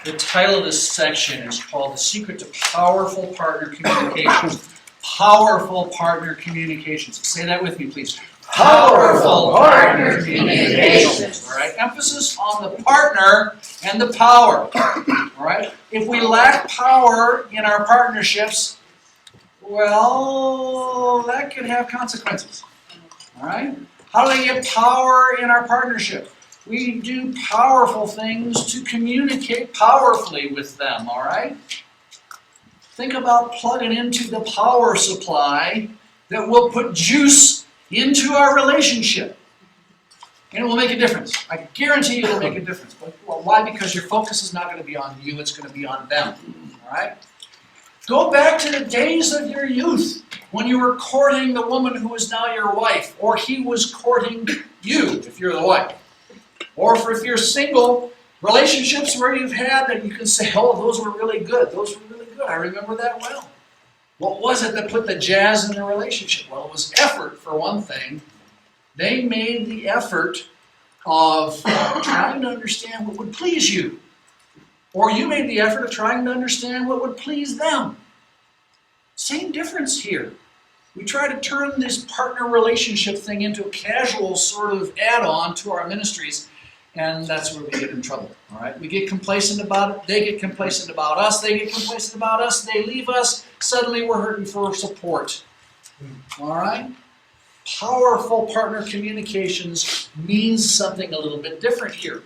The title of this section is called The Secret to Powerful Partner Communications. Powerful partner communications. Say that with me, please. Powerful partner communications. All right. Emphasis on the partner and the power. All right. If we lack power in our partnerships, well, that could have consequences. All right. How do we get power in our partnership? We do powerful things to communicate powerfully with them. All right. Think about plugging into the power supply that will put juice into our relationship. And it will make a difference. I guarantee you it will make a difference. But, well, why? Because your focus is not going to be on you, it's going to be on them. All right? Go back to the days of your youth when you were courting the woman who is now your wife, or he was courting you if you're the wife. Or if you're single, relationships where you've had that you can say, oh, those were really good. Those were really good. I remember that well. What was it that put the jazz in the relationship? Well, it was effort, for one thing. They made the effort of trying to understand what would please you. Or you made the effort of trying to understand what would please them. Same difference here. We try to turn this partner relationship thing into a casual sort of add-on to our ministries, and that's where we get in trouble. All right? We get complacent about it. They get complacent about us. They get complacent about us. They leave us. Suddenly we're hurting for support. All right? Powerful partner communications means something a little bit different here.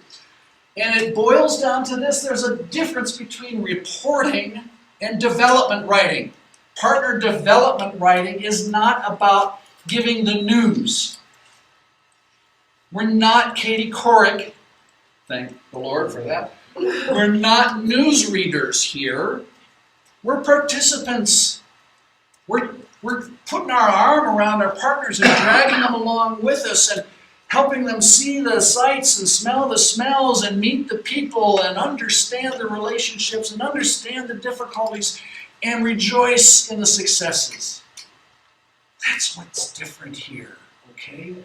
And it boils down to this. There's a difference between reporting and development writing. Partner development writing is not about giving the news. We're not Katie Couric. Thank the Lord for that. We're not news readers here. We're participants. We're putting our arm around our partners and dragging them along with us and helping them see the sights and smell the smells and meet the people and understand the relationships and understand the difficulties and rejoice in the successes. That's what's different here, okay?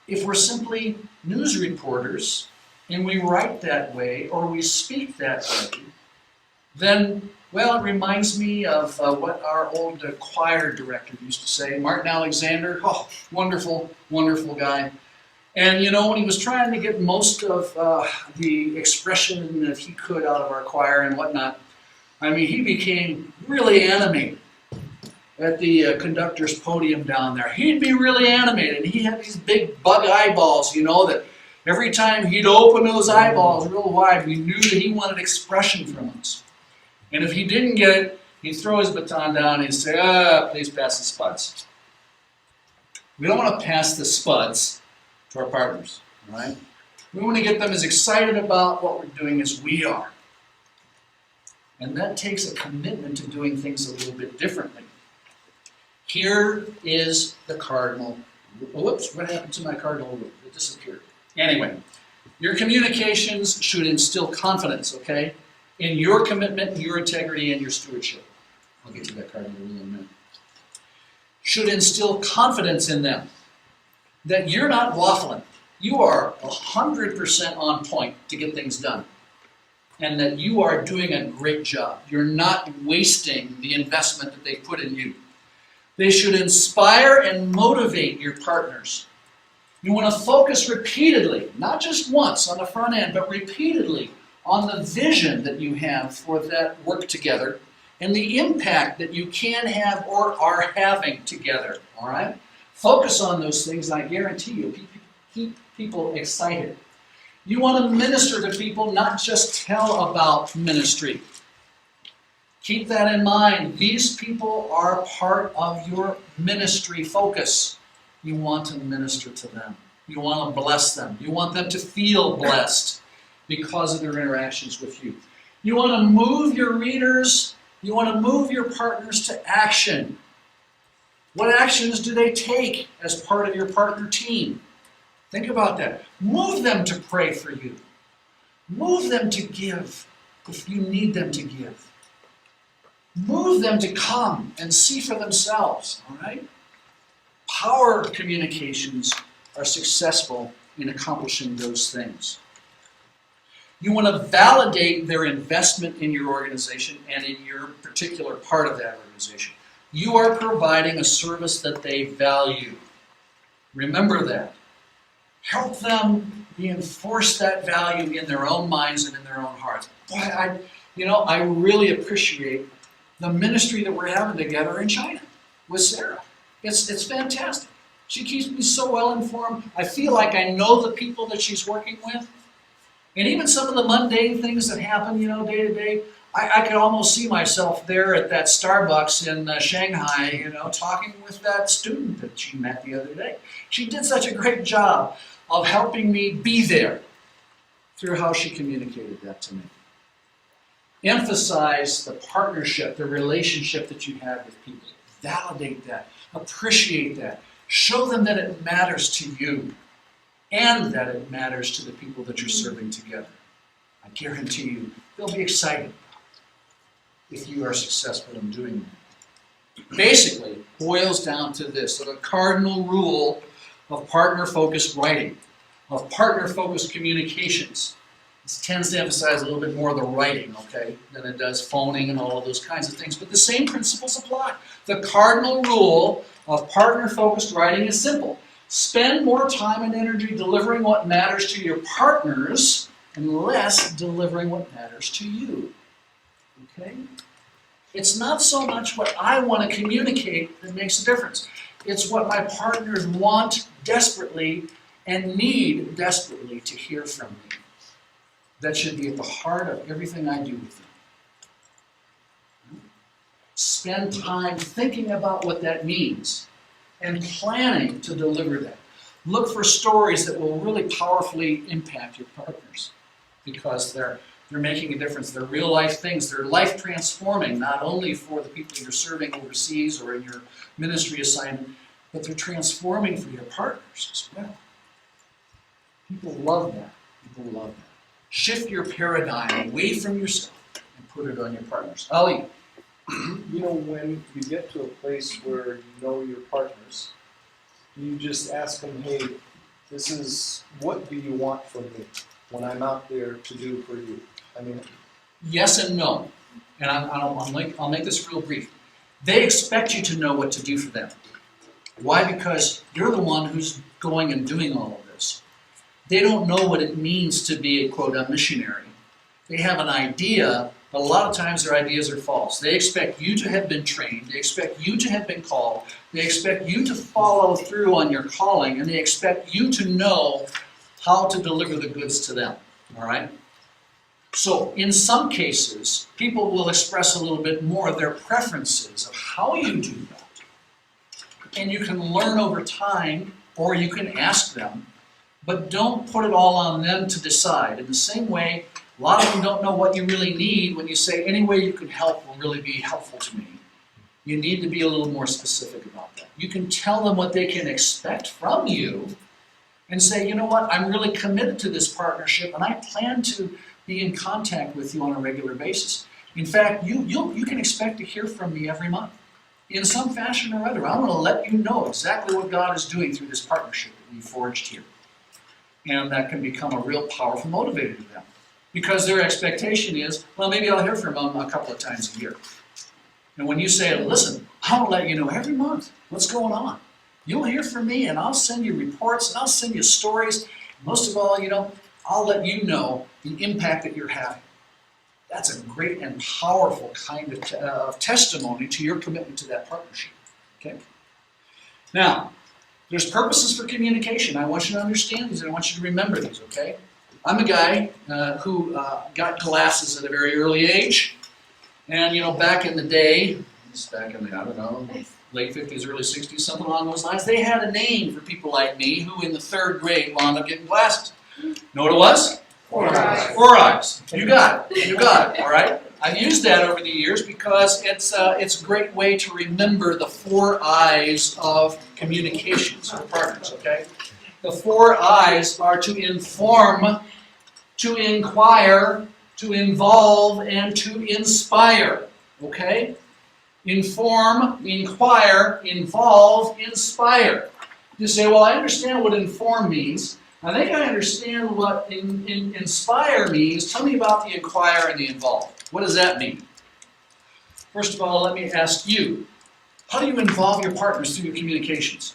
If we're simply news reporters and we write that way or we speak that way, then, well, it reminds me of what our old choir director used to say, Martin Alexander. Oh, wonderful, wonderful guy. And you know, when he was trying to get most of the expression that he could out of our choir and whatnot, I mean, he became really animated at the conductor's podium down there. He'd be really animated. He had these big bug eyeballs, you know, that every time he'd open those eyeballs real wide, we knew that he wanted expression from us. And if he didn't get it, he'd throw his baton down and he'd say, please pass the spuds. We don't want to pass the spuds to our partners, all right? We want to get them as excited about what we're doing as we are. And that takes a commitment to doing things a little bit differently. Here is the cardinal. Whoops, what happened to my cardinal rule? It disappeared. Anyway, your communications should instill confidence, okay, in your commitment, your integrity, and your stewardship. I'll get to that cardinal rule in a minute. Should instill confidence in them that you're not waffling. You are 100% on point to get things done. And that you are doing a great job. You're not wasting the investment that they put in you. They should inspire and motivate your partners. You want to focus repeatedly, not just once on the front end, but repeatedly on the vision that you have for that work together and the impact that you can have or are having together, all right? Focus on those things, and I guarantee you, keep people excited. You want to minister to people, not just tell about ministry. Keep that in mind. These people are part of your ministry focus. You want to minister to them. You want to bless them. You want them to feel blessed because of their interactions with you. You want to move your readers, you want to move your partners to action. What actions do they take as part of your partner team? Think about that. Move them to pray for you. Move them to give if you need them to give. Move them to come and see for themselves, all right? Power communications are successful in accomplishing those things. You want to validate their investment in your organization and in your particular part of that organization. You are providing a service that they value. Remember that. Help them reinforce that value in their own minds and in their own hearts. Boy, I really appreciate the ministry that we're having together in China with Sarah. It's fantastic. She keeps me so well informed. I feel like I know the people that she's working with. And even some of the mundane things that happen, day to day, I could almost see myself there at that Starbucks in Shanghai, talking with that student that she met the other day. She did such a great job of helping me be there through how she communicated that to me. Emphasize the partnership, the relationship that you have with people. Validate that. Appreciate that. Show them that it matters to you and that it matters to the people that you're serving together. I guarantee you, they'll be excited if you are successful in doing that. Basically, it boils down to this, so the cardinal rule of partner-focused writing, of partner-focused communications. This tends to emphasize a little bit more of the writing, okay, than it does phoning and all of those kinds of things, but the same principles apply. The cardinal rule of partner-focused writing is simple. Spend more time and energy delivering what matters to your partners and less delivering what matters to you. Okay? It's not so much what I want to communicate that makes a difference. It's what my partners want desperately and need desperately to hear from me. That should be at the heart of everything I do with them. Spend time thinking about what that means and planning to deliver that. Look for stories that will really powerfully impact your partners because they're making a difference. They're real life things. They're life transforming, not only for the people you're serving overseas or in your ministry assignment, but they're transforming for your partners as well. People love that. People love that. Shift your paradigm away from yourself and put it on your partners. Ali. When you get to a place where you know your partners, you just ask them, hey, what do you want from me when I'm out there to do for you? Yes and no. And I'll make this real brief. They expect you to know what to do for them. Why? Because you're the one who's going and doing all of this. They don't know what it means to be, quote, a missionary. They have an idea, but a lot of times their ideas are false. They expect you to have been trained. They expect you to have been called. They expect you to follow through on your calling, and they expect you to know how to deliver the goods to them. All right? So in some cases, people will express a little bit more of their preferences of how you do that. And you can learn over time, or you can ask them, but don't put it all on them to decide. In the same way, a lot of them don't know what you really need when you say, any way you can help will really be helpful to me. You need to be a little more specific about that. You can tell them what they can expect from you and say, you know what, I'm really committed to this partnership and I plan to be in contact with you on a regular basis. In fact, you can expect to hear from me every month in some fashion or other. I want to let you know exactly what God is doing through this partnership that we forged here. And that can become a real powerful motivator to them. Because their expectation is, well, maybe I'll hear from them a couple of times a year. And when you say, listen, I'll let you know every month what's going on. You'll hear from me and I'll send you reports and I'll send you stories. Most of all, I'll let you know the impact that you're having. That's a great and powerful kind of testimony to your commitment to that partnership. Okay? Now, there's purposes for communication. I want you to understand these and I want you to remember these, okay? I'm a guy who got glasses at a very early age. And, back in the day, back in the, late 50s, early 60s, something along those lines, they had a name for people like me who in the 3rd grade wound up getting glasses. Know what it was? 4 eyes. 4 eyes. You got it, all right? I've used that over the years because it's a great way to remember the 4 eyes of communications with partners, okay? The 4 eyes are to inform, to inquire, to involve, and to inspire, okay? Inform, inquire, involve, inspire. You say, well, I understand what inform means, I think I understand what inspire means. Tell me about the inquire and the involve. What does that mean? First of all, let me ask you, how do you involve your partners through your communications?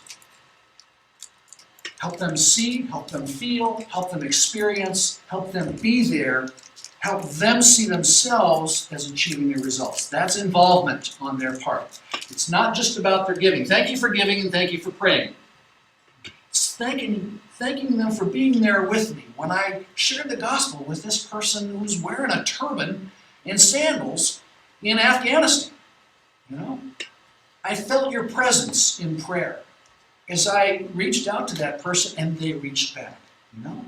Help them see, help them feel, help them experience, help them be there, help them see themselves as achieving their results. That's involvement on their part. It's not just about their giving. Thank you for giving and thank you for praying. It's thanking them for being there with me when I shared the gospel with this person who's wearing a turban and sandals in Afghanistan. You know, I felt your presence in prayer as I reached out to that person and they reached back. You know,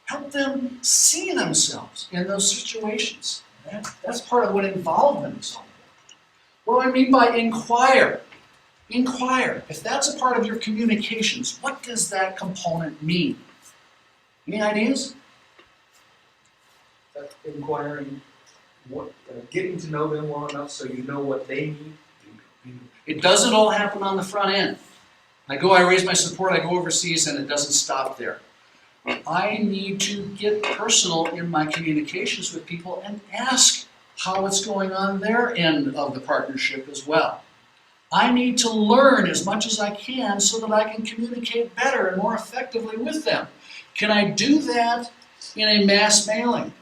help them see themselves in those situations. That's part of what involvement is all about. What do I mean by inquire? Inquire. If that's a part of your communications, what does that component mean? Any ideas? Inquiring, getting to know them well enough so you know what they need. It doesn't all happen on the front end. I raise my support, I go overseas, and it doesn't stop there. I need to get personal in my communications with people and ask how it's going on their end of the partnership as well. I need to learn as much as I can so that I can communicate better and more effectively with them. Can I do that in a mass mailing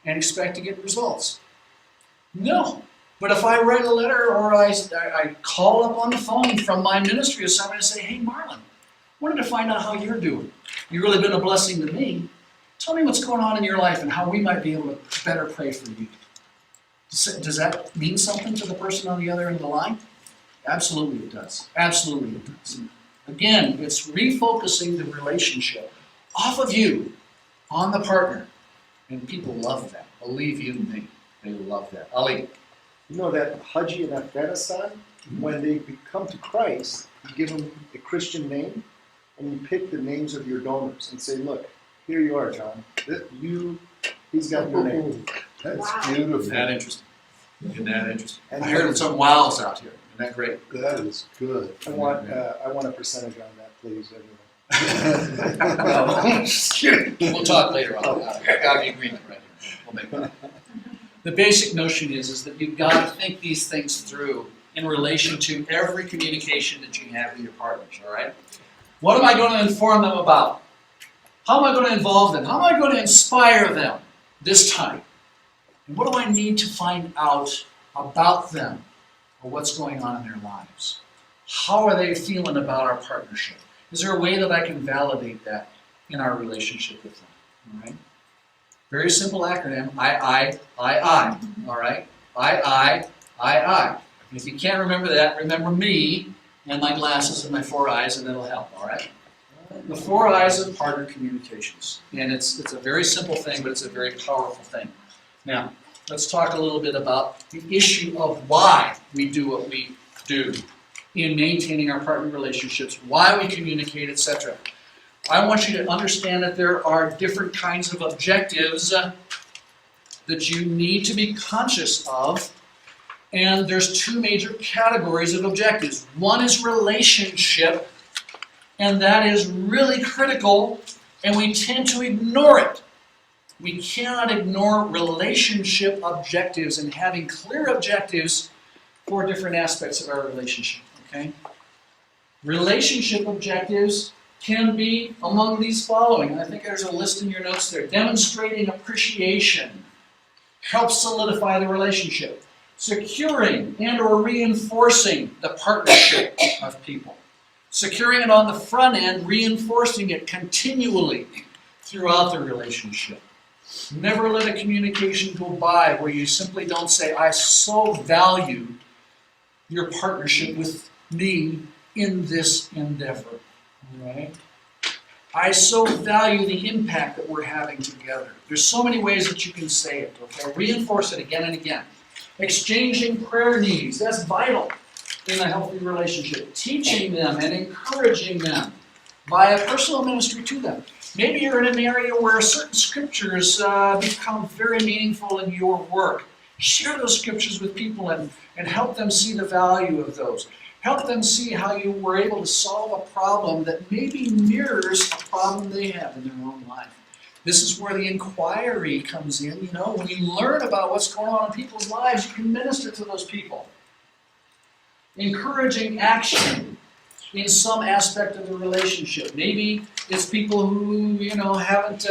and expect to get results? No. But if I write a letter or I call up on the phone from my ministry assignment and say, hey, Marlon, wanted to find out how you're doing. You've really been a blessing to me. Tell me what's going on in your life and how we might be able to better pray for you. Does that mean something to the person on the other end of the line? Absolutely it does. Absolutely it does. Again, it's refocusing the relationship off of you on the partner. And people love that. Believe you me, they love that. Ali. You know that Haji in Afghanistan, when they come to Christ, you give them a Christian name, and you pick the names of your donors and say, look, here you are, John. He's got your name. That's beautiful. Isn't that interesting? Isn't that interesting? And I heard some wows out here. Isn't that great? That is good. I want a percentage on that, please, everyone. No, just kidding. We'll talk later on that. I got the agreement right here. We'll make that. The basic notion is that you've got to think these things through in relation to every communication that you have with your partners, all right? What am I going to inform them about? How am I going to involve them? How am I going to inspire them this time? And what do I need to find out about them or what's going on in their lives? How are they feeling about our partnership? Is there a way that I can validate that in our relationship with them? All right? Very simple acronym, I, all right? I. If you can't remember that, remember me and my glasses and my 4 eyes, and that'll help, all right? The 4 eyes of partner communications. And it's a very simple thing, but it's a very powerful thing. Now, let's talk a little bit about the issue of why we do what we do in maintaining our partner relationships, why we communicate, etc. I want you to understand that there are different kinds of objectives that you need to be conscious of, and there's 2 major categories of objectives. One is relationship, and that is really critical, and we tend to ignore it. We cannot ignore relationship objectives and having clear objectives for different aspects of our relationship, okay? Relationship objectives can be among these following. I think there's a list in your notes there. Demonstrating appreciation helps solidify the relationship. Securing and or reinforcing the partnership of people. Securing it on the front end, reinforcing it continually throughout the relationship. Never let a communication go by where you simply don't say, I so value your partnership with me in this endeavor. Right? I so value the impact that we're having together. There's so many ways that you can say it, okay? Reinforce it again and again. Exchanging prayer needs, that's vital in a healthy relationship. Teaching them and encouraging them by a personal ministry to them. Maybe you're in an area where certain scriptures become very meaningful in your work. Share those scriptures with people and help them see the value of those. Help them see how you were able to solve a problem that maybe mirrors a problem they have in their own life. This is where the inquiry comes in. You know, when you learn about what's going on in people's lives, you can minister to those people. Encouraging action in some aspect of the relationship. Maybe it's people who, you know, haven't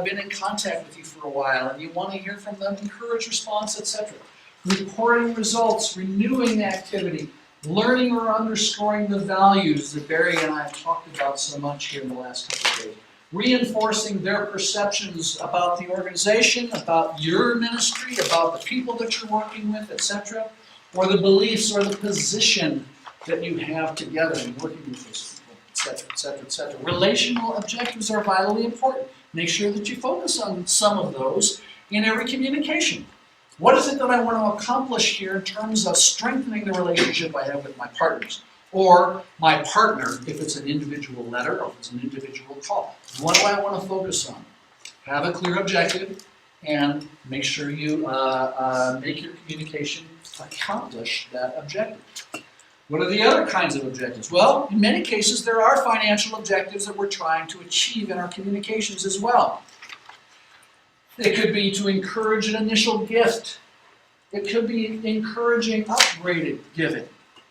been in contact with you for a while and you want to hear from them, encourage response, etc. Reporting results, renewing activity, learning or underscoring the values that Barry and I have talked about so much here in the last couple of days. Reinforcing their perceptions about the organization, about your ministry, about the people that you're working with, etc. Or the beliefs or the position that you have together in working with those people, etc., etc., etc. Relational objectives are vitally important. Make sure that you focus on some of those in every communication. What is it that I want to accomplish here in terms of strengthening the relationship I have with my partners? Or my partner, if it's an individual letter or if it's an individual call. What do I want to focus on? Have a clear objective and make sure you make your communication accomplish that objective. What are the other kinds of objectives? Well, in many cases, there are financial objectives that we're trying to achieve in our communications as well. It could be to encourage an initial gift. It could be encouraging upgraded giving.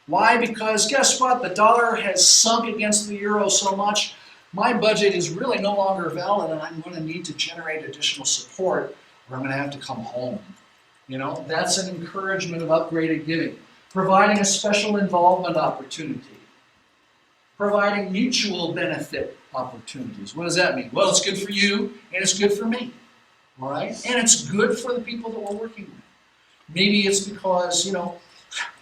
Why? Because guess what? The dollar has sunk against the euro so much, my budget is really no longer valid and I'm going to need to generate additional support or I'm going to have to come home. You know, that's an encouragement of upgraded giving. Providing a special involvement opportunity. Providing mutual benefit opportunities. What does that mean? Well, it's good for you and it's good for me. All right? And it's good for the people that we're working with. Maybe it's because, you know,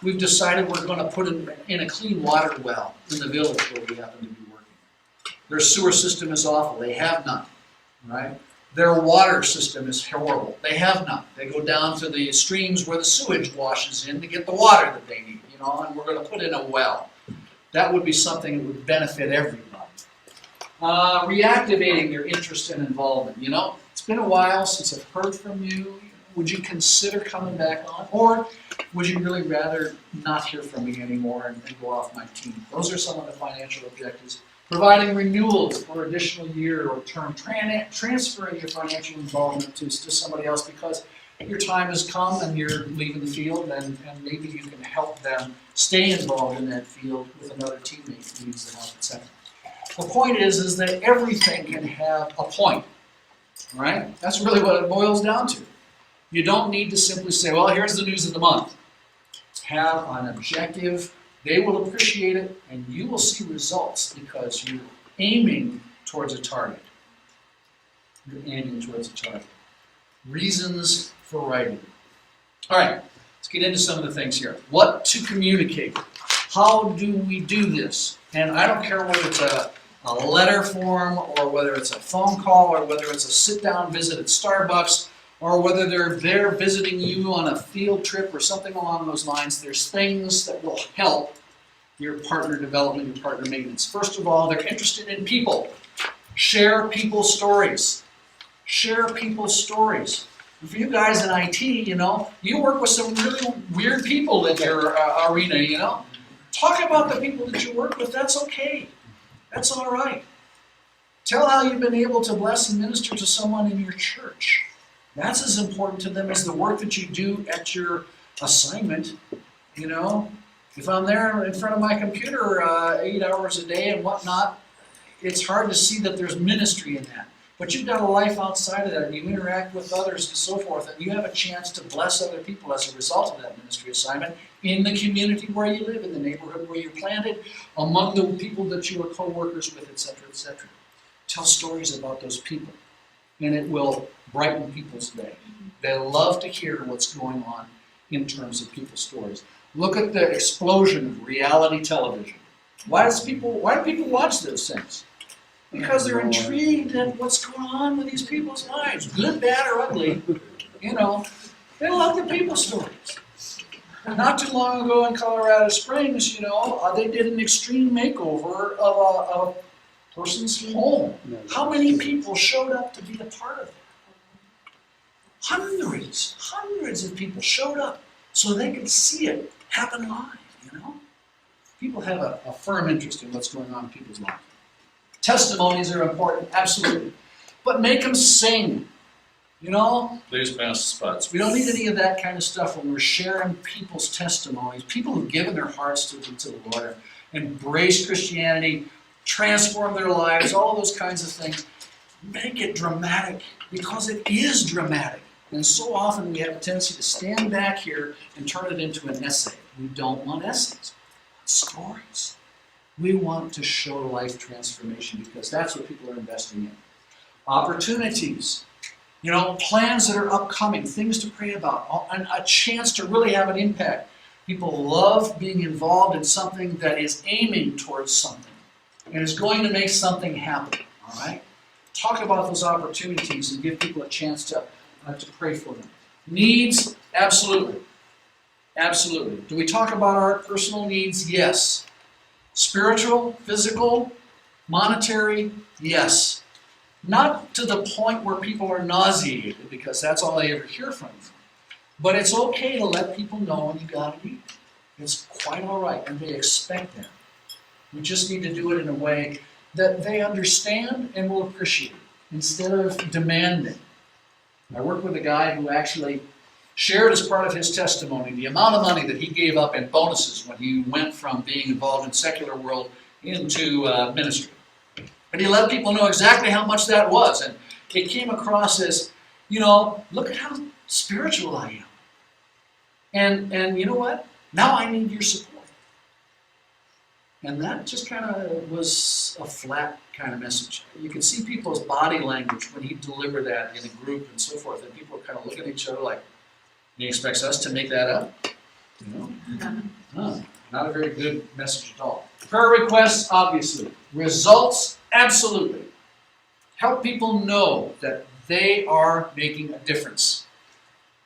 we've decided we're going to put in a clean water well in the village where we happen to be working. Their sewer system is awful. They have none. Right? Their water system is horrible. They have none. They go down to the streams where the sewage washes in to get the water that they need, you know, and we're going to put in a well. That would be something that would benefit everybody. Reactivating their interest and involvement. You know, it's been a while since I've heard from you. Would you consider coming back on? Or would you really rather not hear from me anymore and go off my team? Those are some of the financial objectives. Providing renewals for additional year or term, transferring your financial involvement to somebody else because your time has come and you're leaving the field and maybe you can help them stay involved in that field with another teammate who needs the help, etc. The point is that everything can have a point, right? That's really what it boils down to. You don't need to simply say, well, here's the news of the month. Have an objective. They will appreciate it, and you will see results because you're aiming towards a target. You're aiming towards a target. Reasons for writing. All right, let's get into some of the things here. What to communicate. How do we do this? And I don't care whether it's a letter form or whether it's a phone call or whether it's a sit-down visit at Starbucks or whether they're there visiting you on a field trip or something along those lines. There's things that will help your partner development, your partner maintenance. First of all, they're interested in people. Share people's stories. Share people's stories. And for you guys in IT, you know, you work with some really weird people in your arena, you know. Talk about the people that you work with. That's okay. That's all right. Tell how you've been able to bless and minister to someone in your church. That's as important to them as the work that you do at your assignment. You know, if I'm there in front of my computer 8 hours a day and whatnot, it's hard to see that there's ministry in that. But you've got a life outside of that, and you interact with others and so forth, and you have a chance to bless other people as a result of that ministry assignment in the community where you live, in the neighborhood where you're planted, among the people that you are co-workers with, etc., etc. Tell stories about those people, and it will brighten people's day. They love to hear what's going on in terms of people's stories. Look at the explosion of reality television. Why do people watch those things? Because they're intrigued at what's going on with these people's lives, good, bad, or ugly. You know, they love the people stories. Not too long ago in Colorado Springs, you know, they did an extreme makeover of a person's home. How many people showed up to be a part of it? Hundreds of people showed up so they could see it happen live, you know. People have a firm interest in what's going on in people's lives. Testimonies are important, absolutely. But make them sing. You know, please pass the spots. We don't need any of that kind of stuff when we're sharing people's testimonies. People who've given their hearts to the Lord, embrace Christianity, transform their lives, all those kinds of things. Make it dramatic, because it is dramatic. And so often we have a tendency to stand back here and turn it into an essay. We don't want essays, stories. We want to show life transformation, because that's what people are investing in. Opportunities. You know, plans that are upcoming, things to pray about, and a chance to really have an impact. People love being involved in something that is aiming towards something and is going to make something happen, all right? Talk about those opportunities and give people a chance to pray for them. Needs, absolutely. Absolutely. Do we talk about our personal needs? Yes. Spiritual, physical, monetary? Yes. Not to the point where people are nauseated, because that's all they ever hear from you. But it's okay to let people know when you gotta eat. It's quite all right, and they expect that. We just need to do it in a way that they understand and will appreciate, instead of demanding. I worked with a guy who actually shared as part of his testimony the amount of money that he gave up in bonuses when he went from being involved in secular world into ministry. And he let people know exactly how much that was. And it came across as, you know, look at how spiritual I am. And you know what? Now I need your support. And that just kind of was a flat kind of message. You could see people's body language when he delivered that in a group and so forth. And people were kind of looking at each other like, he expects us to make that up? You know? No, not a very good message at all. Prayer requests, obviously. Results, absolutely. Help people know that they are making a difference.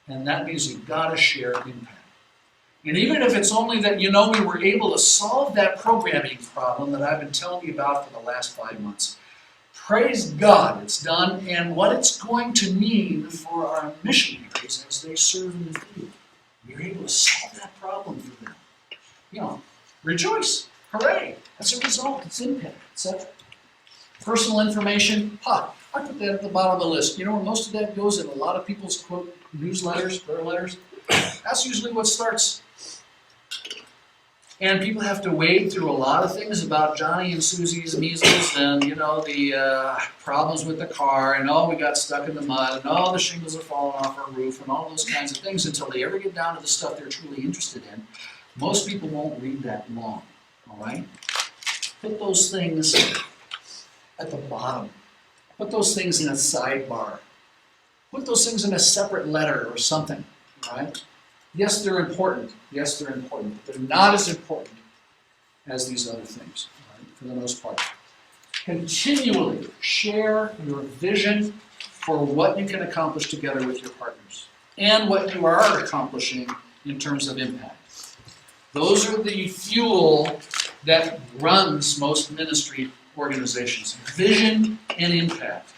And that means you've got to share impact. And even if it's only that, you know, we were able to solve that programming problem that I've been telling you about for the last 5 months, praise God it's done, and what it's going to mean for our missionaries as they serve in the field. We're able to solve that problem for them. You know, rejoice. Hooray! That's a result. It's impact, etc. Personal information, I put that at the bottom of the list. You know where most of that goes in a lot of people's quote newsletters, prayer letters? That's usually what starts. And people have to wade through a lot of things about Johnny and Susie's measles and, you know, the problems with the car and, oh, we got stuck in the mud and, oh, the shingles are falling off our roof and all those kinds of things until they ever get down to the stuff they're truly interested in. Most people won't read that long, all right? Put those things at the bottom. Put those things in a sidebar. Put those things in a separate letter or something, all right? Yes, they're important. Yes, they're important. But they're not as important as these other things, right, for the most part. Continually share your vision for what you can accomplish together with your partners and what you are accomplishing in terms of impact. Those are the fuel that runs most ministry organizations. Vision and impact.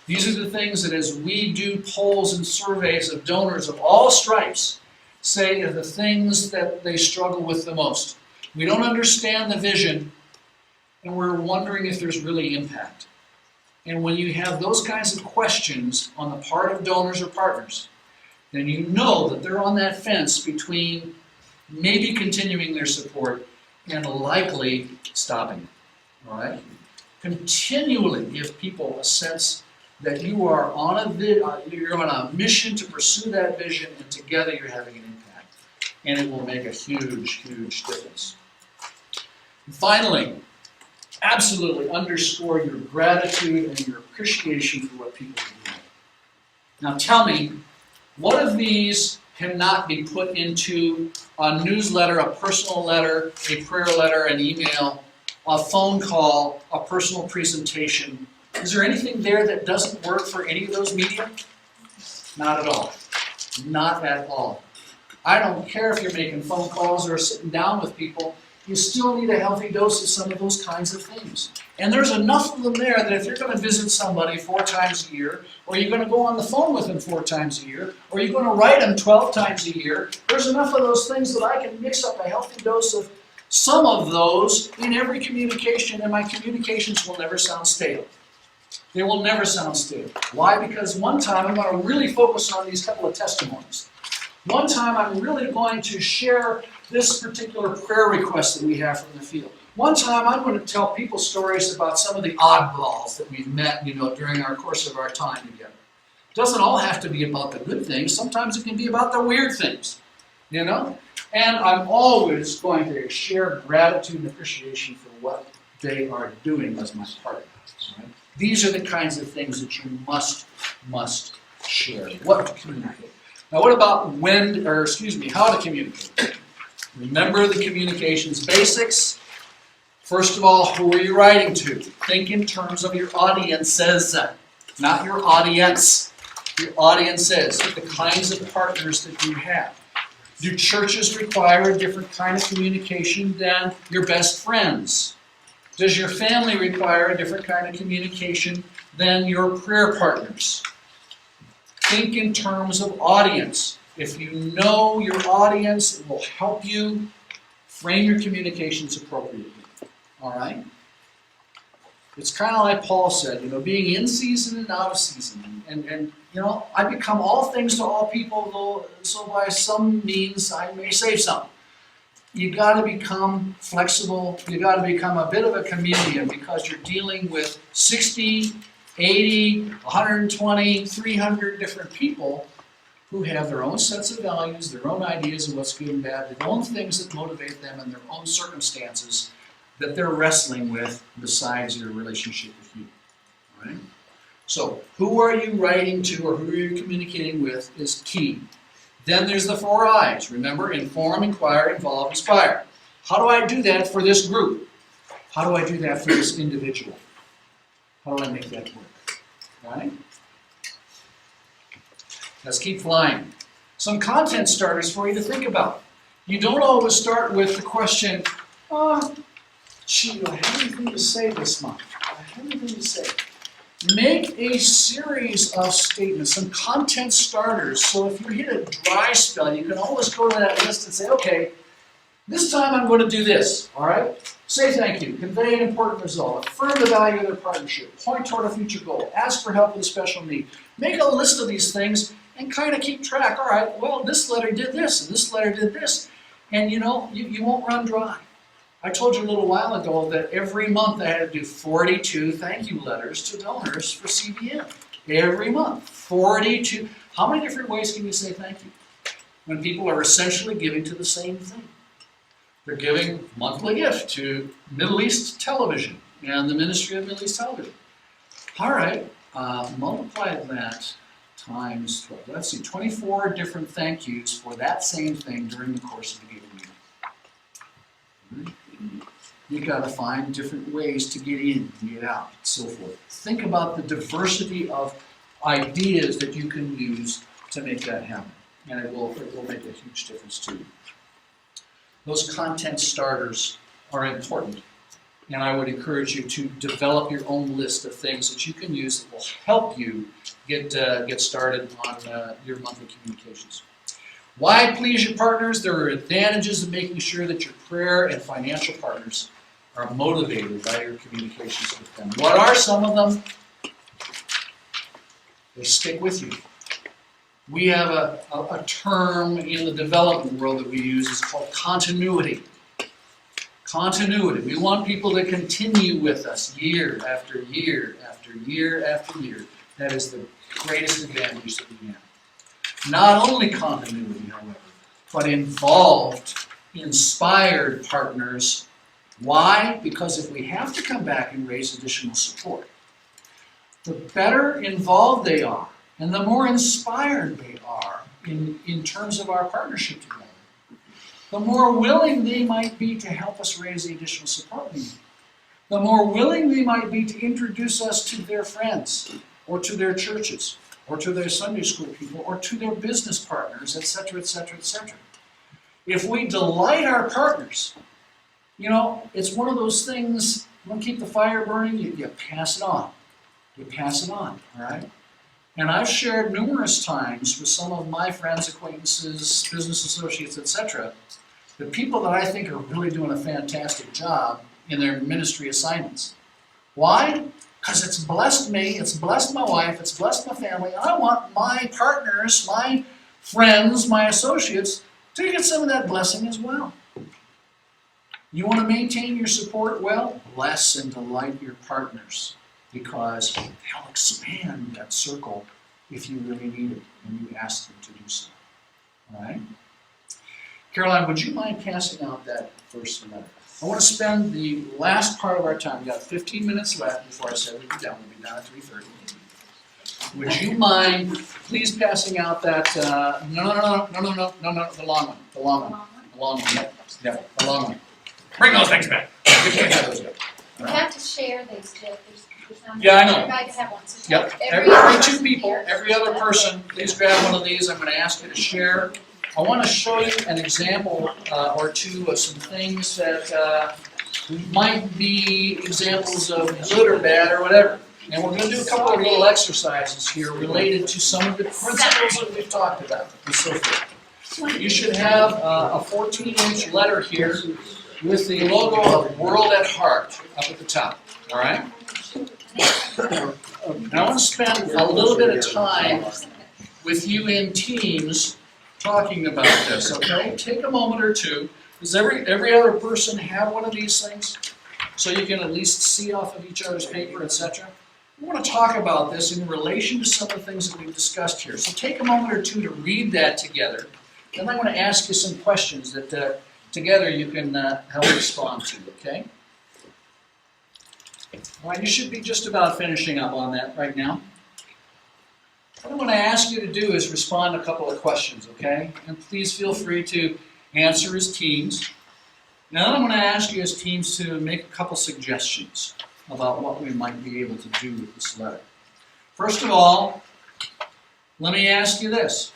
These are the things that as we do polls and surveys of donors of all stripes, say are the things that they struggle with the most. We don't understand the vision, and we're wondering if there's really impact. And when you have those kinds of questions on the part of donors or partners, then you know that they're on that fence between maybe continuing their support and likely stopping it. All right? Continually give people a sense that you are on you're on a mission to pursue that vision, and together you're having an impact. And it will make a huge, huge difference. And finally, absolutely underscore your gratitude and your appreciation for what people are doing. Now tell me, what of these cannot be put into a newsletter, a personal letter, a prayer letter, an email, a phone call, a personal presentation? Is there anything there that doesn't work for any of those media? Not at all. Not at all. I don't care if you're making phone calls or sitting down with people, you still need a healthy dose of some of those kinds of things. And there's enough of them there that if you're going to visit somebody 4 times a year, or you're going to go on the phone with them 4 times a year, or you're going to write them 12 times a year, there's enough of those things that I can mix up a healthy dose of some of those in every communication, and my communications will never sound stale. They will never sound stale. Why? Because one time I'm going to really focus on these couple of testimonies. One time I'm really going to share this particular prayer request that we have from the field. One time I'm going to tell people stories about some of the oddballs that we've met, during our course of our time together. It doesn't all have to be about the good things. Sometimes it can be about the weird things, And I'm always going to share gratitude and appreciation for what they are doing as my partner. Right? These are the kinds of things that you must share. What to communicate. Now, what about how to communicate? Remember the communications basics. First of all, who are you writing to? Think in terms of your audiences, not your audience. Your audiences, the kinds of partners that you have. Do churches require a different kind of communication than your best friends? Does your family require a different kind of communication than your prayer partners? Think in terms of audience. If you know your audience, it will help you frame your communications appropriately. All right? It's kind of like Paul said, being in season and out of season. And I become all things to all people, though, so by some means I may save some. You got to become flexible. You got to become a bit of a chameleon because you're dealing with 60, 80, 120, 300 different people who have their own sets of values, their own ideas of what's good and bad, their own things that motivate them and their own circumstances that they're wrestling with besides your relationship with you. All right? So, who are you writing to or who are you communicating with is key. Then there's the 4 I's. Remember, inform, inquire, involve, inspire. How do I do that for this group? How do I do that for this individual? How do I make that work? Right? Let's keep flying. Some content starters for you to think about. You don't always start with the question, do I have anything to say this month? Do I have anything to say? Make a series of statements, some content starters, so if you hit a dry spell, you can always go to that list and say, okay, this time I'm going to do this, all right? Say thank you, convey an important result, affirm the value of their partnership, point toward a future goal, ask for help with a special need. Make a list of these things and kind of keep track. All right, well, this letter did this, and this letter did this, and you won't run dry. I told you a little while ago that every month I had to do 42 thank you letters to donors for CBN. Every month. 42. How many different ways can you say thank you? When people are essentially giving to the same thing. They're giving monthly gift to Middle East Television and the Ministry of Middle East Television. All right, multiply that times 12. Let's see, 24 different thank yous for that same thing during the course of the given year. You've got to find different ways to get in, get out, and so forth. Think about the diversity of ideas that you can use to make that happen, and it will make a huge difference to you. Those content starters are important, and I would encourage you to develop your own list of things that you can use that will help you get started on your monthly communications. Why please your partners? There are advantages of making sure that your prayer and financial partners are motivated by your communications with them. What are some of them? They stick with you. We have a term in the development world that we use. It's called continuity. Continuity. We want people to continue with us year after year after year after year. That is the greatest advantage that we have. Not only continuity, however, but involved, inspired partners. Why? Because if we have to come back and raise additional support, the better involved they are, and the more inspired they are in terms of our partnership together, the more willing they might be to help us raise the additional support we need. The more willing they might be to introduce us to their friends, or to their churches, or to their Sunday school people, or to their business partners, etc., etc., etc. If we delight our partners, it's one of those things, you want to keep the fire burning, you pass it on. You pass it on, all right? And I've shared numerous times with some of my friends, acquaintances, business associates, etc., the people that I think are really doing a fantastic job in their ministry assignments. Why? Because it's blessed me, it's blessed my wife, it's blessed my family, and I want my partners, my friends, my associates to get some of that blessing as well. You want to maintain your support well? Bless and delight your partners, because they'll expand that circle if you really need it and you ask them to do so. All right? Caroline, would you mind passing out that first letter? I want to spend the last part of our time, we've got 15 minutes left before I say we'll be done at 3:30. Would you mind please passing out that, no, the long one, the long one, yeah, the long one. Bring those things back. You can't have those yet. You have to share these, Jeff. There's not Yeah, I know. everybody can have one. So Yep, every two people, here. every other person, please grab one of these, I'm gonna ask you to share. I wanna show you an example or two of some things that might be examples of good or bad or whatever. And we're gonna do a couple of little exercises here related to some of the principles that we've talked about and so forth. You should have a 14-inch letter here with the logo of World at Heart up at the top, all right? And I want to spend a little bit of time with you in teams talking about this, okay? Take a moment or two. Does every other person have one of these things? So you can at least see off of each other's paper, etc. We want to talk about this in relation to some of the things that we've discussed here. So take a moment or two to read that together. Then I'm going to ask you some questions that together you can help respond to, okay? All right, you should be just about finishing up on that right now. What I'm going to ask you to do is respond to a couple of questions, okay? And please feel free to answer as teams. Now then I'm going to ask you as teams to make a couple suggestions about what we might be able to do with this letter. First of all, let me ask you this.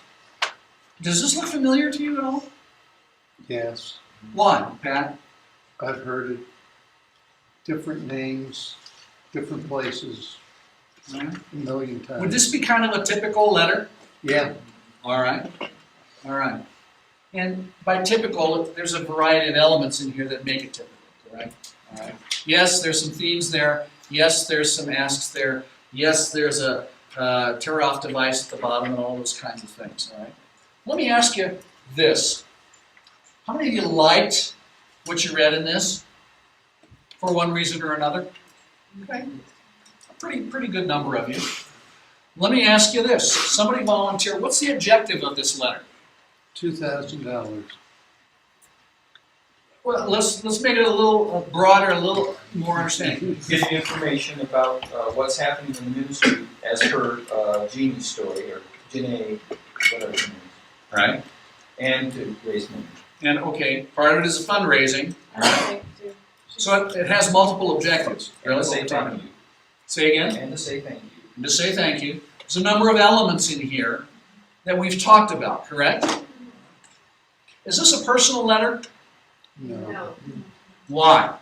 Does this look familiar to you at all? Yes, Why, Pat? I've heard it. Different names, different places, All right. a million times. Would this be kind of a typical letter? Yeah, All right. All right. And by typical, there's a variety of elements in here that make it typical, correct? All right. Yes, there's some themes there. Yes, there's some asks there. Yes, there's a tear-off device at the bottom and all those kinds of things, all right? Let me ask you this. How many of you liked what you read in this for one reason or another? Okay. A pretty good number of you. Let me ask you this. Somebody volunteer. What's the objective of this letter? $2,000. Well, let's make it a little broader, a little more understanding. Getting information about what's happening in the ministry as per Jeannie's story, or Janae, whatever her name is, Right. and to raise money. And okay, part of it is a fundraising. All right. So it has multiple objectives. And to Really? say thank you. Say again? And to say thank you. And to say thank you. There's a number of elements in here that we've talked about, correct? Is this a personal letter? No. Why?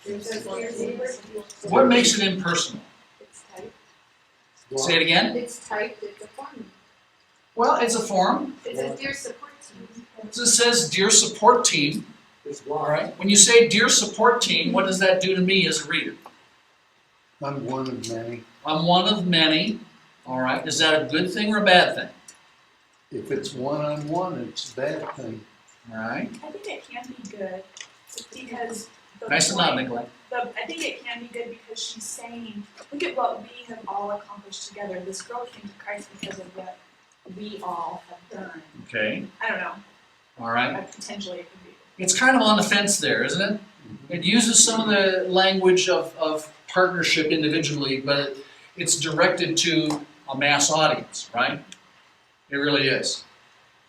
It's What makes it impersonal? typed. Say it again? It's typed, it's a form. Well, it's a form. It's a dear support team. It says, Dear Support Team. All right. When you say Dear Support Team, what does that do to me as a reader? I'm one of many. I'm one of many. All right. Is that a good thing or a bad thing? If it's one-on-one, it's a bad thing. All right. I think it can be good because the Nice and loud, point- Nicolai. I think it can be good because she's saying, look at what we have all accomplished together. This girl came to Christ because of what we all have done. Okay. I don't know. All right. Potentially it could be. It's kind of on the fence there, isn't it? It uses some of the language of partnership individually, but it's directed to a mass audience, right? It really is.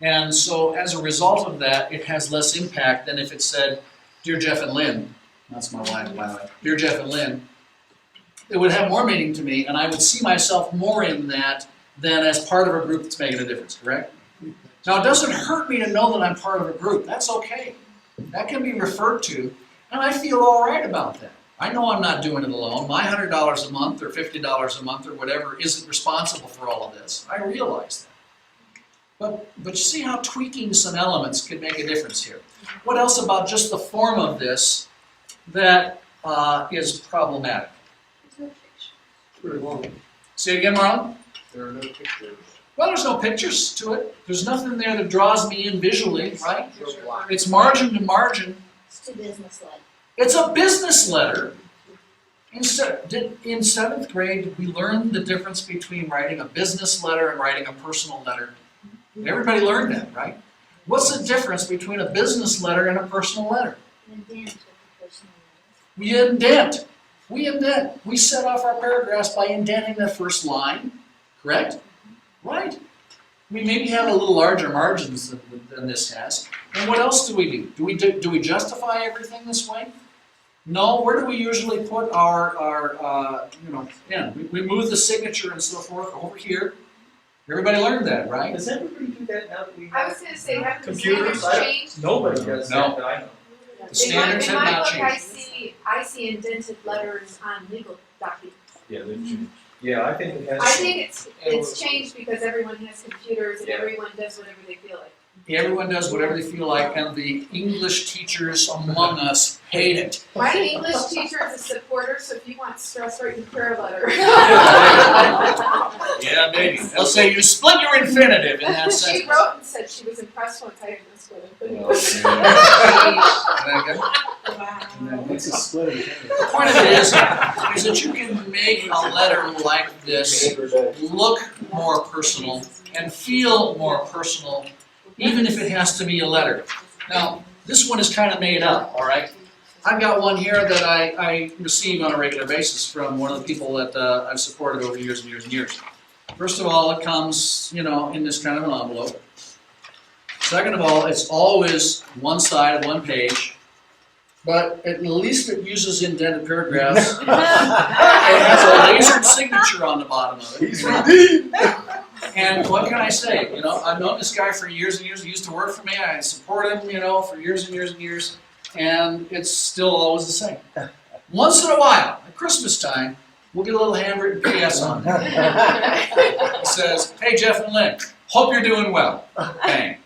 And so as a result of that, it has less impact than if it said, Dear Jeff and Lynn, that's my wife, by the way, Dear Jeff and Lynn, it would have more meaning to me, and I would see myself more in that than as part of a group that's making a difference, correct? Now, it doesn't hurt me to know that I'm part of a group. That's okay. That can be referred to, and I feel all right about that. I know I'm not doing it alone. My $100 a month or $50 a month or whatever isn't responsible for all of this. I realize that. But you see how tweaking some elements could make a difference here. What else about just the form of this that is problematic? Pretty long. Say it again, Marlon? There are no pictures. Well, there's no pictures to it. There's nothing there that draws me in visually, right? No block. It's margin to margin. It's too business-led. It's a business letter. In 7th grade, did we learn the difference between writing a business letter and writing a personal letter? Everybody learned that, right? What's the difference between a business letter and a personal letter? And then with the personal letters. We indent. We indent. We set off our paragraphs by indenting the first line, correct? Right. We maybe have a little larger margins than this has. And what else do we do? Do we justify everything this way? No. Where do we usually put our pen? We move the signature and so forth over here. Everybody learned that, right? Does everybody do that now that we I have was gonna say, have the computers? standards changed? Nobody does No. that that I know. The standards In have my not book, changed. I see indented letters on legal documents. Yeah, they've changed. Yeah, I think it has. I think it's changed because everyone has computers and Yeah. everyone does whatever they feel like. Everyone does whatever they feel like, and the English teachers among us hate it. My English teacher is a supporter, so if you want stress, write your prayer letter. Yeah, baby. They'll say you split your infinitive in that She sentence. wrote and said she was impressed once I had this one. Isn't that good? It's a split in The point of it is that you can make a letter like this look more personal and feel more personal, even if it has to be a letter. Now, this one is kind of made up, all right? I've got one here that I receive on a regular basis from one of the people that I've supported over years and years and years. First of all, it comes, in this kind of an envelope. Second of all, it's always one side of one page, but at least it uses indented paragraphs. It has a lasered signature on the bottom of it. He's redeemed. And what can I say? I've known this guy for years and years. He used to work for me. I support him, for years and years and years. And it's still always the same. Once in a while, at Christmas time, we'll get a little handwritten PS on there. It says, "Hey, Jeff and Lynn, hope you're doing well." Bang.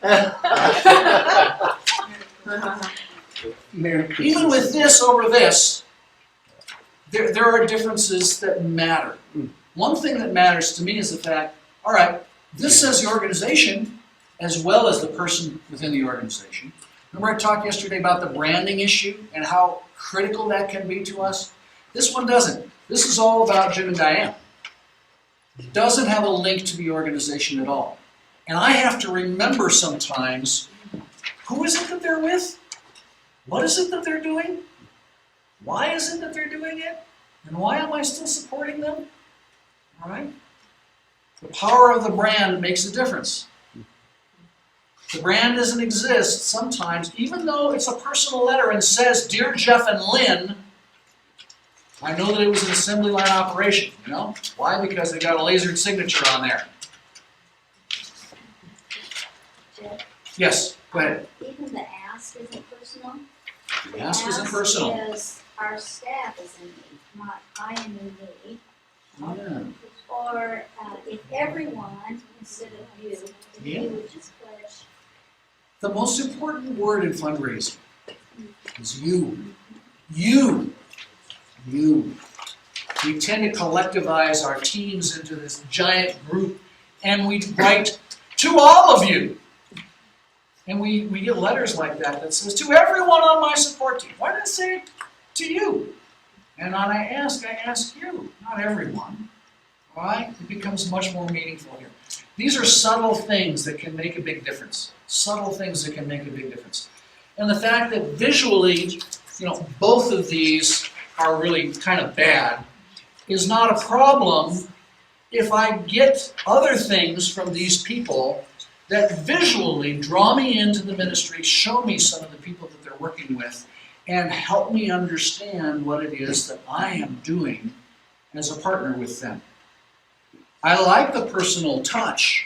Even with this over this, there are differences that matter. One thing that matters to me is the fact, all right, this says the organization as well as the person within the organization. Remember I talked yesterday about the branding issue and how critical that can be to us? This one doesn't. This is all about Jim and Diane. It doesn't have a link to the organization at all. And I have to remember sometimes, who is it that they're with? What is it that they're doing? Why is it that they're doing it? And why am I still supporting them? All right? The power of the brand makes a difference. The brand doesn't exist sometimes, even though it's a personal letter and says, "Dear Jeff and Lynn," I know that it was an assembly line operation, Why? Because they got a lasered signature on there. Jeff, Yes, go ahead. even the ask isn't personal. The ask isn't personal. Is our staff is in need, not I am in need. Yeah. Or if everyone, instead of you, if Yeah. you would just pledge. The most important word in fundraising is you. You. You. We tend to collectivize our teams into this giant group, and we write to all of you. And we get letters like that says, "To everyone on my support team." Why did it say to you? And when I ask you, not everyone. All right? It becomes much more meaningful here. These are subtle things that can make a big difference. Subtle things that can make a big difference. And the fact that visually, both of these are really kind of bad is not a problem if I get other things from these people that visually draw me into the ministry, show me some of the people that they're working with, and help me understand what it is that I am doing as a partner with them. I like the personal touch,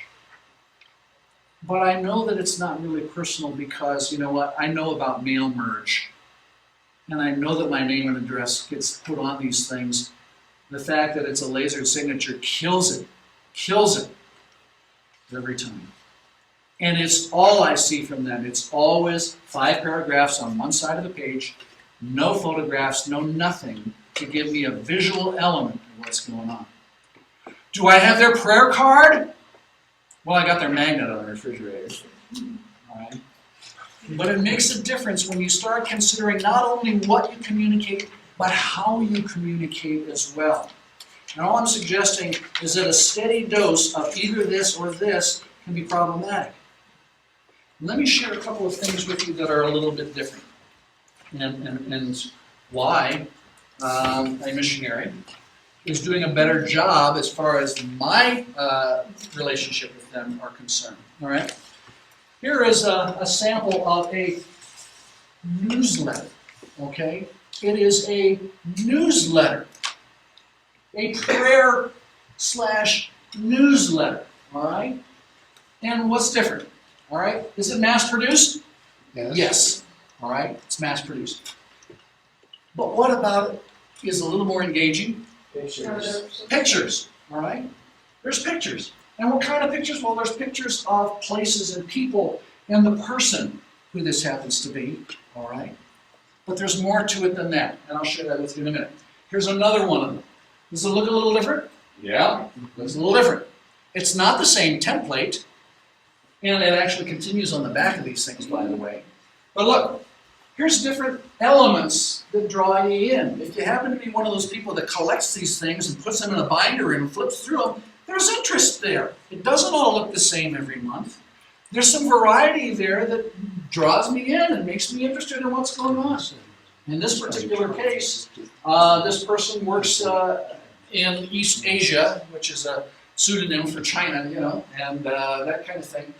but I know that it's not really personal because, you know what, I know about mail merge. And I know that my name and address gets put on these things. The fact that it's a laser signature kills it every time. And it's all I see from them. It's always 5 paragraphs on one side of the page, no photographs, no nothing to give me a visual element of what's going on. Do I have their prayer card? Well, I got their magnet on the refrigerator. All right. But it makes a difference when you start considering not only what you communicate, but how you communicate as well. And all I'm suggesting is that a steady dose of either this or this can be problematic. Let me share a couple of things with you that are a little bit different, and why a missionary is doing a better job as far as my relationship with them are concerned. All right. Here is a sample of a newsletter. Okay, it is a newsletter, a prayer / newsletter. All right. And what's different? All right. Is it mass produced? Yes. All right. It's mass produced. But what about it is a little more engaging? Pictures. Pictures. All right. There's pictures. And what kind of pictures? Well, there's pictures of places and people and the person who this happens to be. All right. But there's more to it than that. And I'll share that with you in a minute. Here's another one of them. Does it look a little different? Yeah. It looks a little different. It's not the same template. And it actually continues on the back of these things, by the way. But look, here's different elements that draw you in. If you happen to be one of those people that collects these things and puts them in a binder and flips through them, there's interest there. It doesn't all look the same every month. There's some variety there that draws me in and makes me interested in what's going on. In this particular case, this person works in East Asia, which is a pseudonym for China, you know, and that kind of thing.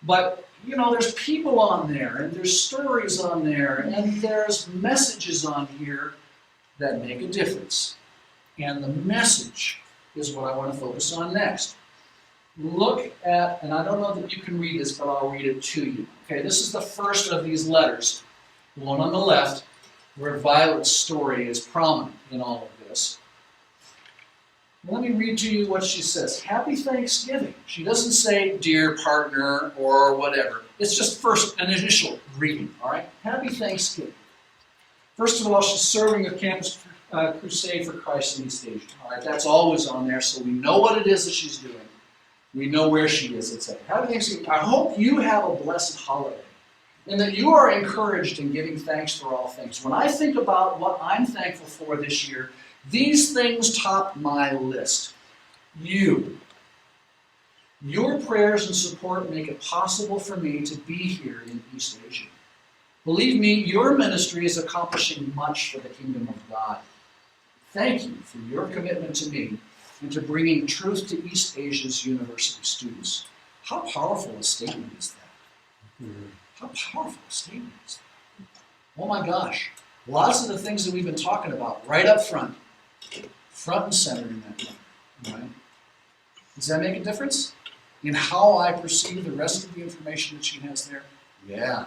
But, you know, there's people on there, and there's stories on there, and there's messages on here that make a difference. And the message is what I want to focus on next. Look at, and I don't know that you can read this, but I'll read it to you. Okay, this is the first of these letters, the one on the left, where Violet's story is prominent in all of this. Let me read to you what she says. Happy Thanksgiving. She doesn't say, dear partner, or whatever. It's just first an initial greeting, all right? Happy Thanksgiving. First of all, she's serving a campus crusade for Christ in East Asia. All right, that's always on there, so we know what it is that she's doing. We know where she is, etc. Happy Thanksgiving. I hope you have a blessed holiday and that you are encouraged in giving thanks for all things. When I think about what I'm thankful for this year, these things top my list. You. Your prayers and support make it possible for me to be here in East Asia. Believe me, your ministry is accomplishing much for the kingdom of God. Thank you for your commitment to me and to bringing truth to East Asia's university students. How powerful a statement is that? How powerful a statement is that? Oh my gosh. Lots of the things that we've been talking about right up front and center in that one. Right? Does that make a difference in how I perceive the rest of the information that she has there? Yeah.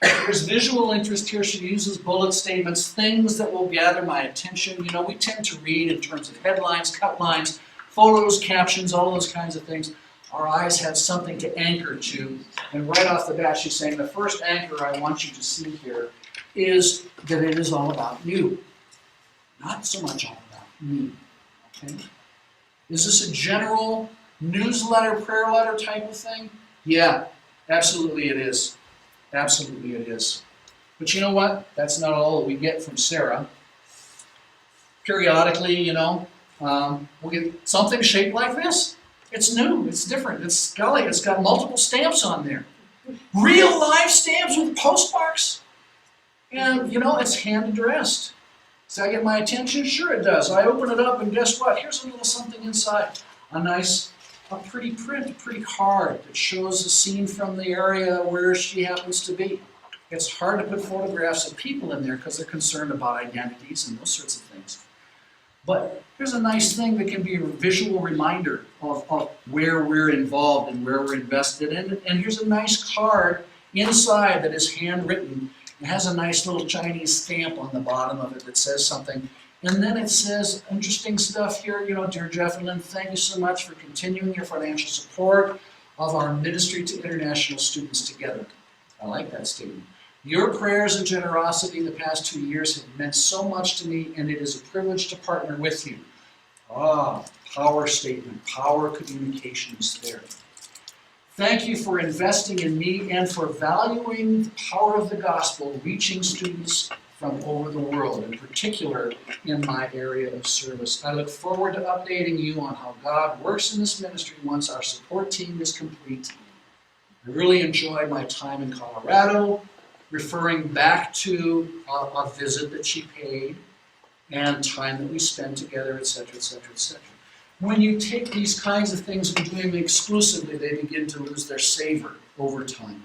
There's visual interest here. She uses bullet statements, things that will gather my attention. You know, we tend to read in terms of headlines, cut lines, photos, captions, all those kinds of things. Our eyes have something to anchor to. And right off the bat, she's saying, the first anchor I want you to see here is that it is all about you. Not so much all about me. Okay? Is this a general newsletter, prayer letter type of thing? Yeah, absolutely it is. Absolutely it is. But you know what? That's not all that we get from Sarah. Periodically, you know, we'll get something shaped like this. It's new, it's different, it's scully, it's got multiple stamps on there. Real live stamps with postmarks. And, you know, it's hand addressed. Does that get my attention? Sure it does. I open it up and guess what? Here's a little something inside. A pretty print, a pretty card that shows a scene from the area where she happens to be. It's hard to put photographs of people in there because they're concerned about identities and those sorts of things. But here's a nice thing that can be a visual reminder of where we're involved and where we're invested in. And here's a nice card inside that is handwritten. It has a nice little Chinese stamp on the bottom of it that says something. And then it says interesting stuff here, you know, dear Jeff and Lynn, thank you so much for continuing your financial support. of our ministry to international students together. I like that statement. Your prayers and generosity the past 2 years have meant so much to me, and it is a privilege to partner with you. Power statement, power communications there. Thank you for investing in me and for valuing the power of the gospel reaching students from over the world, in particular in my area of service. I look forward to updating you on how God works in this ministry once our support team is complete. I really enjoyed my time in Colorado, referring back to a visit that she paid and time that we spent together, etc., etc., etc. When you take these kinds of things and do them exclusively, they begin to lose their savor over time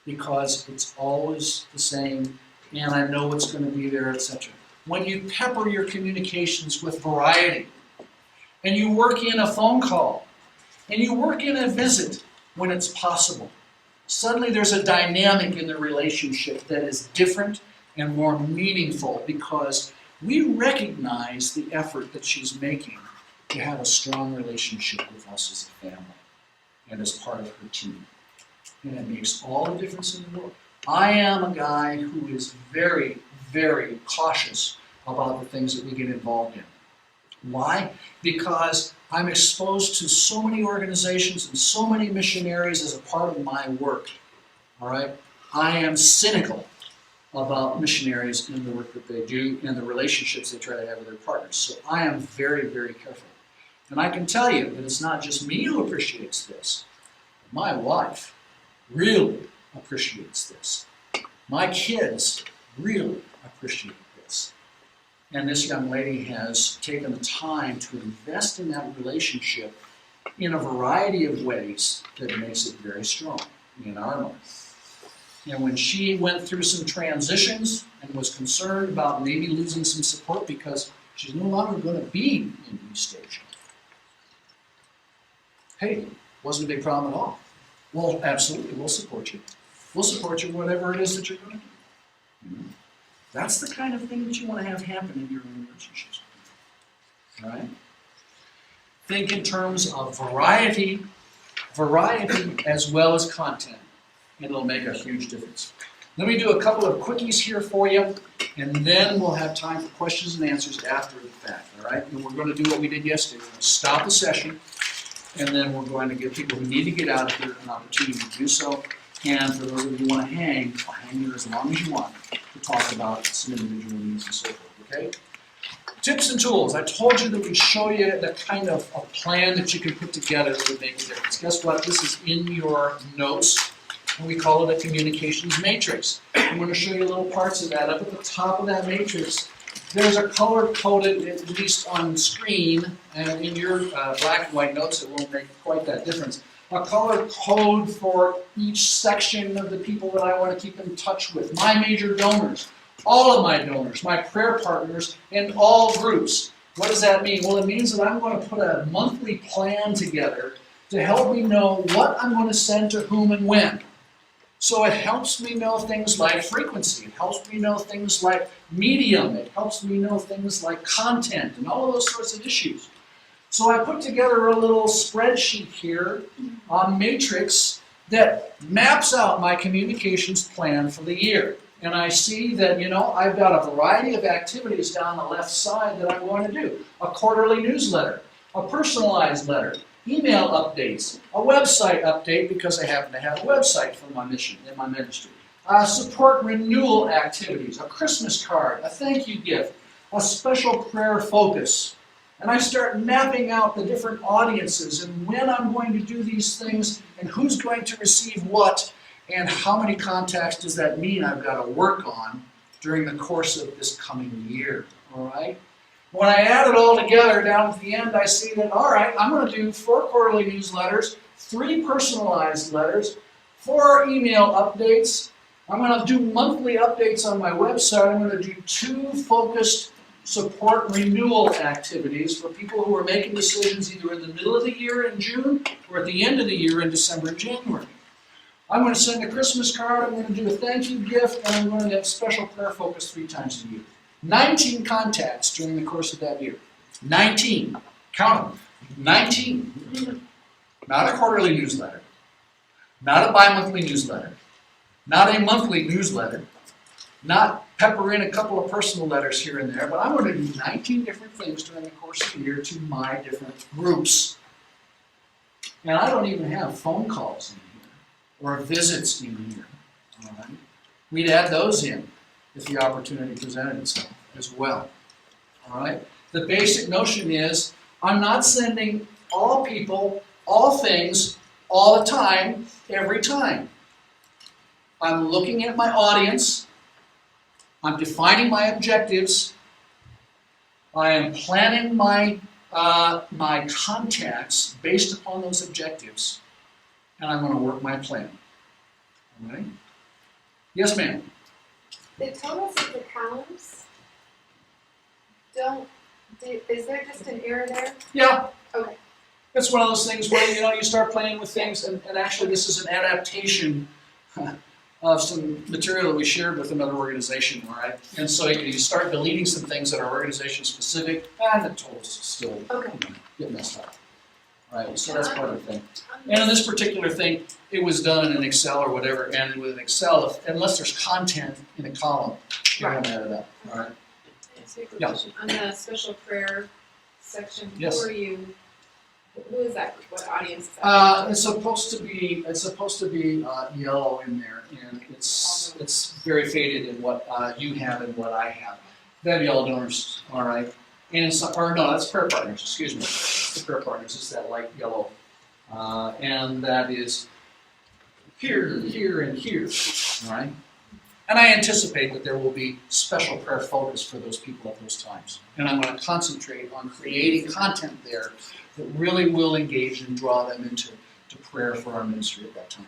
because it's always the same, and I know it's going to be there, etc. When you pepper your communications with variety, and you work in a phone call, and you work in a visit when it's possible, suddenly there's a dynamic in the relationship that is different and more meaningful because we recognize the effort that she's making to have a strong relationship with us as a family and as part of her team. And it makes all the difference in the world. I am a guy who is very, very cautious about the things that we get involved in. Why? Because I'm exposed to so many organizations and so many missionaries as a part of my work. All right? I am cynical about missionaries and the work that they do and the relationships they try to have with their partners. So I am very, very careful. And I can tell you that it's not just me who appreciates this. My wife really appreciates this. My kids really appreciate this. And this young lady has taken the time to invest in that relationship in a variety of ways that makes it very strong in our life. And when she went through some transitions and was concerned about maybe losing some support because she's no longer going to be in East Asia, hey, wasn't a big problem at all. Well, absolutely, we'll support you. We'll support you whatever it is that you're going to do. You know? That's the kind of thing that you want to have happen in your relationships. All right? Think in terms of variety as well as content, and it'll make a huge difference. Let me do a couple of quickies here for you, and then we'll have time for questions and answers after the fact. All right? And we're going to do what we did yesterday. We're going to stop the session, and then we're going to give people who need to get out of here an opportunity to do so. And for those of you who want to hang, I'll hang you as long as you want to talk about some individual needs and so forth, okay? Tips and tools. I told you that we'd show you the kind of a plan that you can put together that would make a difference. Guess what? This is in your notes, and we call it a communications matrix. I'm going to show you little parts of that. Up at the top of that matrix, there's a color-coded, at least on screen, and in your black and white notes it won't make quite that difference, a color code for each section of the people that I want to keep in touch with. My major donors, all of my donors, my prayer partners, and all groups. What does that mean? Well, it means that I'm going to put a monthly plan together to help me know what I'm going to send to whom and when. So it helps me know things like frequency. It helps me know things like medium. It helps me know things like content and all of those sorts of issues. So I put together a little spreadsheet here, a matrix that maps out my communications plan for the year. And I see that, I've got a variety of activities down the left side that I'm going to do. A quarterly newsletter, a personalized letter, email updates, a website update because I happen to have a website for my mission in my ministry, support renewal activities, a Christmas card, a thank you gift, a special prayer focus. And I start mapping out the different audiences and when I'm going to do these things and who's going to receive what and how many contacts does that mean I've got to work on during the course of this coming year, all right? When I add it all together down at the end, I see that, all right, I'm going to do 4 quarterly newsletters, 3 personalized letters, 4 email updates. I'm going to do monthly updates on my website. I'm going to do 2 focused support renewal activities for people who are making decisions either in the middle of the year in June or at the end of the year in December and January. I'm going to send a Christmas card, I'm going to do a thank you gift, and I'm going to have special prayer focus 3 times a year. 19 contacts during the course of that year. 19. Count them. 19. Not a quarterly newsletter. Not a bi-monthly newsletter, not a monthly newsletter, not pepper in a couple of personal letters here and there, but I'm going to do 19 different things during the course of the year to my different groups. And I don't even have phone calls in here or visits in here. All right? We'd add those in if the opportunity presented itself as well. All right? The basic notion is I'm not sending all people, all things, all the time, every time. I'm looking at my audience. I'm defining my objectives. I am planning my contacts based upon those objectives, and I'm going to work my plan. All right? Yes, ma'am. The totals of the columns is there just an error there? Yeah. Okay. It's one of those things where you start playing with things, and actually this is an adaptation of some material that we shared with another organization, all right? And so you start deleting some things that are organization specific, and the totals still get messed up. All right, so that's part of the thing. And in this particular thing, it was done in an Excel or whatever, and with an Excel, unless there's content in a column, you don't add it up, all right? That's a good Yeah. question. On the special prayer section, Yes. who is that, what audience is that? It's supposed to be yellow in there, and it's very faded in what you have and what I have. They have yellow donors, all right, and that's prayer partners. Excuse me, the prayer partners. It's that light yellow, and that is here, here, and here, all right. And I anticipate that there will be special prayer focus for those people at those times, and I'm going to concentrate on creating content there that really will engage and draw them into prayer for our ministry at that time.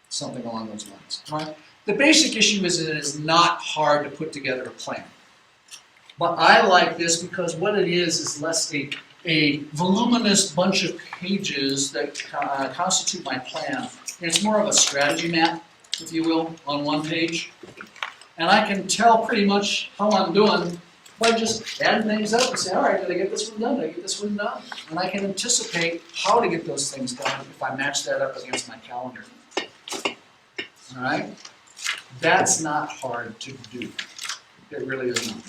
Something along those lines. All right? The basic issue is that it is not hard to put together a plan. But I like this because what it is less a voluminous bunch of pages that constitute my plan. And it's more of a strategy map, if you will, on one page. And I can tell pretty much how I'm doing by just adding things up and say, all right, did I get this one done? Did I get this one done? And I can anticipate how to get those things done if I match that up against my calendar. All right? That's not hard to do. It really is not.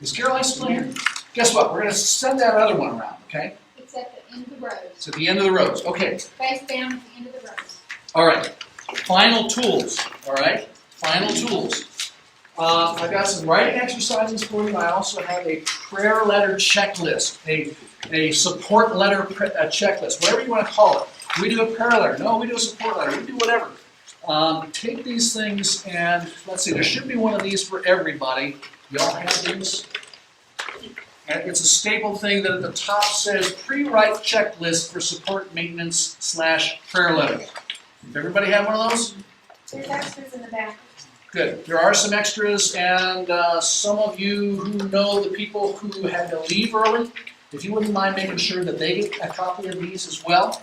Is Caroline still here? Guess what? We're going to send that other one around, okay? It's at the end of the road, It's at the end of the rows. Okay. face down at the end of the road. All right. Final tools. All right? Final tools. I've got some writing exercises for you. I also have a prayer letter checklist, a support letter checklist, whatever you want to call it. We do a prayer letter. No, we do a support letter. We do whatever. Take these things and let's see. There should be one of these for everybody. Y'all have these? And it's a staple thing that at the top says pre-write checklist for support maintenance / prayer letter. Does everybody have one of those? There's extras in the back. Good. There are some extras, and some of you who know the people who had to leave early, if you wouldn't mind making sure that they get a copy of these as well,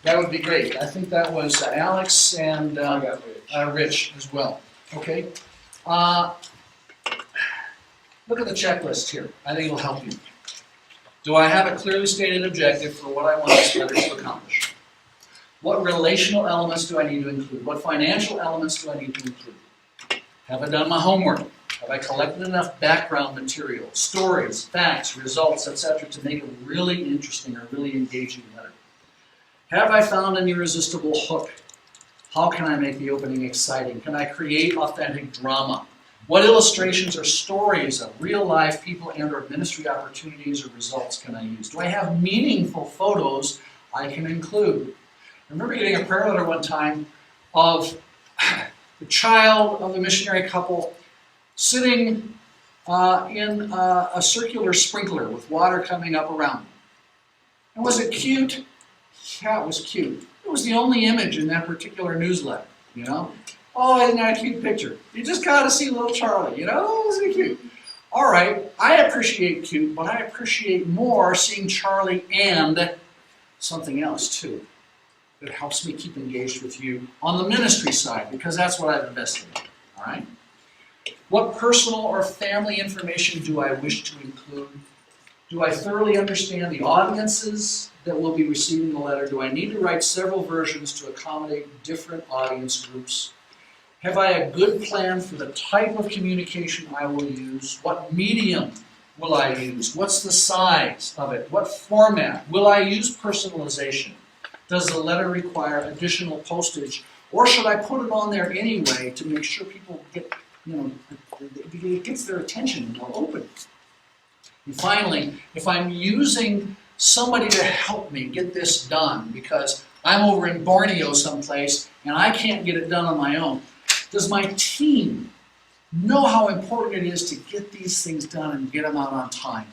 that would be great. I think that was Alex and Rich as well. Okay. Look at the checklist here. I think it'll help you. Do I have a clearly stated objective for what I want this letter to accomplish? What relational elements do I need to include? What financial elements do I need to include? Have I done my homework? Have I collected enough background material, stories, facts, results, etc. to make a really interesting or really engaging letter? Have I found an irresistible hook? How can I make the opening exciting? Can I create authentic drama? What illustrations or stories of real life people and or ministry opportunities or results can I use? Do I have meaningful photos I can include? I remember getting a prayer letter one time of the child of the missionary couple sitting in a circular sprinkler with water coming up around them. And was it cute? Yeah, it was cute. It was the only image in that particular newsletter, you know? Oh, isn't that a cute picture? You just got to see little Charlie, you know? Isn't it cute? All right, I appreciate cute, but I appreciate more seeing Charlie and something else too. That helps me keep engaged with you on the ministry side, because that's what I've invested in, all right? What personal or family information do I wish to include? Do I thoroughly understand the audiences that will be receiving the letter? Do I need to write several versions to accommodate different audience groups? Have I a good plan for the type of communication I will use? What medium will I use? What's the size of it? What format? Will I use personalization? Does the letter require additional postage? Or should I put it on there anyway to make sure people get, it gets their attention and they'll open it? And finally, if I'm using somebody to help me get this done because I'm over in Borneo someplace and I can't get it done on my own, does my team know how important it is to get these things done and get them out on time?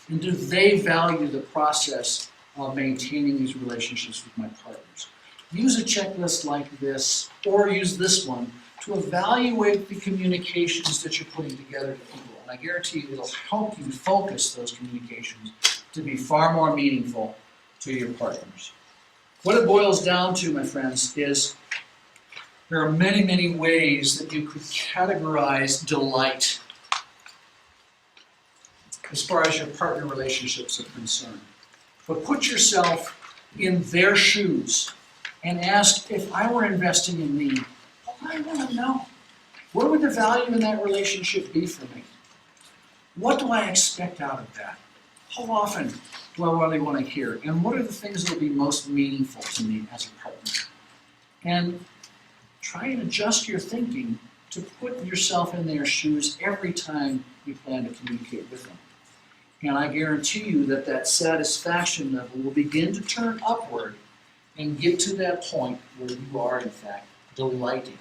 And do they value the process of maintaining these relationships with my partners? Use a checklist like this, or use this one, to evaluate the communications that you're putting together to people. And I guarantee you it'll help you focus those communications to be far more meaningful to your partners. What it boils down to, my friends, is there are many, many ways that you could categorize delight as far as your partner relationships are concerned. But put yourself in their shoes and ask, if I were investing in me, what would I want to know? What would the value in that relationship be for me? What do I expect out of that? How often do I really want to hear? And what are the things that will be most meaningful to me as a partner? And try and adjust your thinking to put yourself in their shoes every time you plan to communicate with them. And I guarantee you that that satisfaction level will begin to turn upward and get to that point where you are, in fact, delighting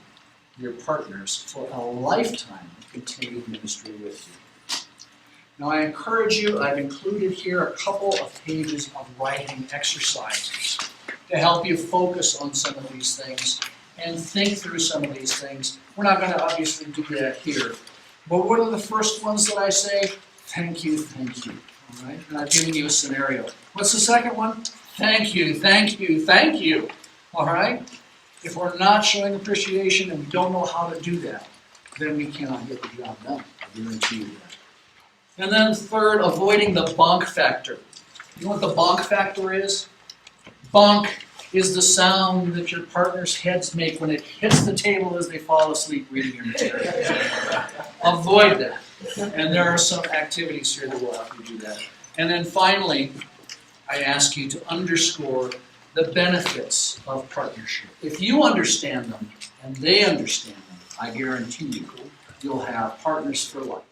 your partners for a lifetime of continued ministry with you. Now, I encourage you, I've included here a couple of pages of writing exercises to help you focus on some of these things and think through some of these things. We're not going to obviously do that here. But what are the first ones that I say? Thank you, thank you. All right? And I've given you a scenario. What's the second one? Thank you, thank you, thank you. All right? If we're not showing appreciation and we don't know how to do that, then we cannot get the job done. I guarantee you that. And then third, avoiding the bonk factor. You know what the bonk factor is? Bonk is the sound that your partner's heads make when it hits the table as they fall asleep reading your material. Avoid that. And there are some activities here that will help you do that. And then finally, I ask you to underscore the benefits of partnership. If you understand them and they understand them, I guarantee you, you'll have partners for life.